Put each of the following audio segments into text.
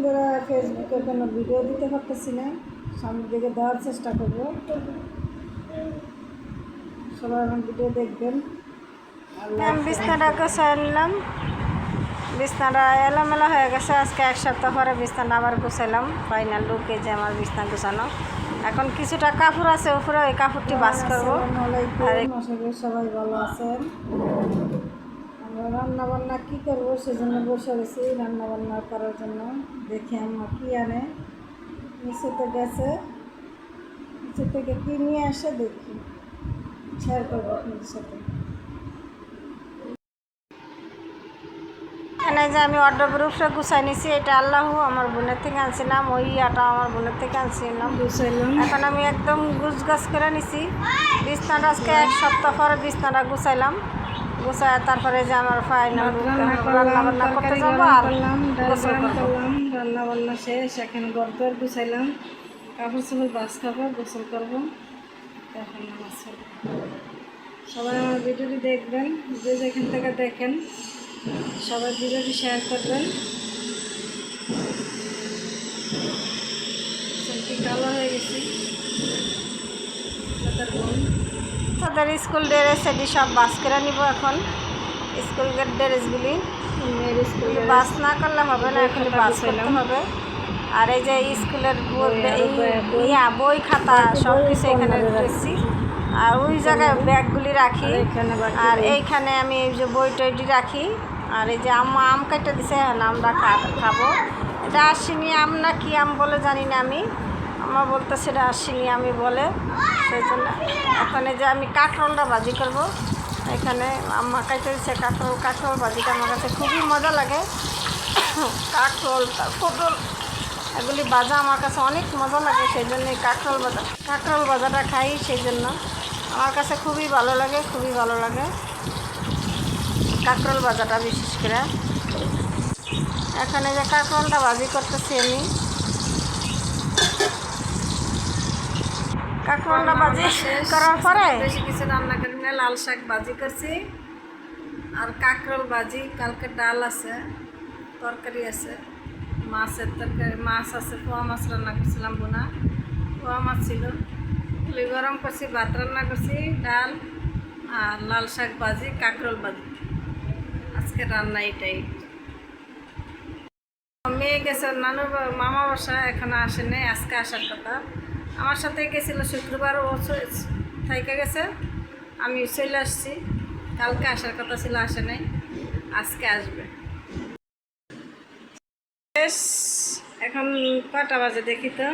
ধরে ফেসবুকে কোনো ভিডিও দিতে পারতেছি না, সামনের দিকে দেওয়ার চেষ্টা করব। সবাই আমার ভিডিও দেখবেন। আমি বিছনাটা গোছাই নিলাম। বিছনাটা এলোমেলো হয়ে গেছে, আজকে 1 সপ্তাহ পরে বিছনাটা আবার গোছাইলাম। ফাইনাল লুক এই যে আমার বিছনা গোছানো। এখন কিছুটা কাপড় আছে উপরে, ওই কাপড়টি বাস করবো। আর আশা করি সবাই ভালো আছেন। আমরা রান্না বান্না কী করবো সেজন্য বসে গেছি রান্না বান্না করার জন্য। দেখি আমার কী আনে, নিচেতে গেছে, নিচে থেকে কী নিয়ে আসে দেখি, শেয়ার করবো আপনাদের সাথে। এখানে যে আমি অর্ডার উপরে গুছাই নিছি, এটা আল্লাহু আমার বোনের থেকে আনছিলাম, ওই ইয়াটা আমার বোনের থেকে আনছিলাম। এখন আমি একদম গুছগাছ করে নিছি বিছনাটা। আজকে 1 সপ্তাহ পরে বিছনাটা গুছাইলাম। গুছায় তারপরে যে আমার ফাইনাল রান্না বান্না করতে যাবো আর গোসল করলাম। রান্না বান্না শেষ, এখন ঘর গুছাইলাম, কাপড় চোপড় বাস খাবো, গোসল করবো, এখন নামাজ পড়বো। সবাই আমার ভিডিওটি দেখবেন, যে যেখান থেকে দেখেন সবাই ভিডিওটি শেয়ার করবেন। কালো হয়ে গেছি তাদের স্কুল ড্রেস এটি সব বাস করে নিব। এখন স্কুল ড্রেসগুলি বাস না করলে হবে না, এখন বাস করতে হবে। আর এই যে স্কুলের বই খাতা সব কিছু এখানে রেখেছি। আর ওই জায়গায় ব্যাগগুলি রাখি, আর এইখানে আমি এই যে বই টইটি রাখি। আর এই যে আম কাটতে দিছে, আমরা খাবো। এটা আসিনি আম না কি আম বলে জানি না, আমি আমার বলতে সেটা আসিনি আমি বলে, সেই জন্য এখন এই যে আমি কাঁকরোলটা ভাজি করব। এখানে আম্মা কাটতে দিচ্ছে কাঁকরোল ভাজিটা আমার কাছে খুবই মজা লাগে। কাঁকরোল পটল এগুলি ভাজা আমার কাছে অনেক মজা লাগে, সেই জন্য কাঁকরোল ভাজাটা খাই, সেই জন্য আমার কাছে খুবই ভালো লাগে, খুবই ভালো লাগে কাঁকরোল ভাজাটা বিশেষ করে। এখানে যে কাঁকরোলটা ভাজি করতেছি আমি, কাঁকরোলটা ভাজি করার পরে বেশি কিছু রান্না করি না, লাল শাক ভাজি করছি আর কাঁকরোল ভাজি। কালকে ডাল আছে, তরকারি আছে, মাছের তরকারি, মাছ আছে, পোয়া মাছ রান্না করছিলাম, বোনা পোয়া মাছ ছিল, গরম করছি, ভাত রান্না করছি, ডাল আর লাল শাক ভাজি, কাঁকরোল ভাজি। আজকে রান্না এটাই। মেয়ে গেছে মামা বাসা, এখানে আসে নাই, আজকে আসার কথা। আমার সাথে গেছিলো শুক্রবার, ও থাইকে গেছে, আমি চলে আসছি। কালকে আসার কথা ছিল, আসে নাই, আজকে আসবে। এখন কটা বাজে দেখি তো,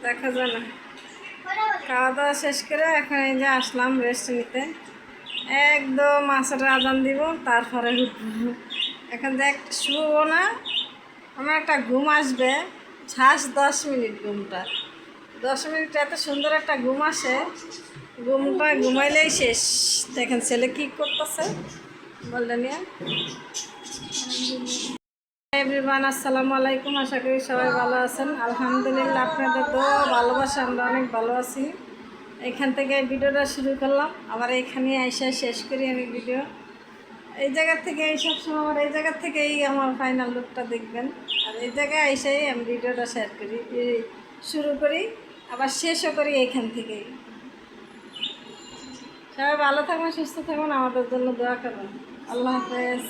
দেখা যায় না। খাওয়া দাওয়া শেষ করে এখন এই যে আসলাম রেস্ট নিতে। একদম আসরে আজান দিব, তারপরে উঠবো। এখন দেখ শুবো না, আমার একটা ঘুম আসবে, 10 মিনিট ঘুমটা, 10 মিনিট এত সুন্দর একটা ঘুম আসে, ঘুমটা ঘুমাইলেই শেষ। দেখেন ছেলে কি করতেছে বললেন। এভরিওয়ান, আসসালামু আলাইকুম। আশা করি সবাই ভালো আছেন। আলহামদুলিল্লাহ, আপনাদের তো ভালোবাসা, আমরা অনেক ভালো আছি। এখান থেকে ভিডিওটা শুরু করলাম, আবার এখানে আইসা শেষ করি আমি ভিডিও। এই জায়গা থেকে এইসব সময় আমার এই জায়গা থেকেই আমার ফাইনাল লুকটা দেখবেন। আর এই জায়গায় আইসাই আমি ভিডিওটা শেয়ার করি, শুরু করি, আবার শেষও করি এইখান থেকেই। সবাই ভালো থাকবেন, সুস্থ থাকবেন, আমাদের জন্য দোয়া করবেন। আল্লাহ হাফেজ।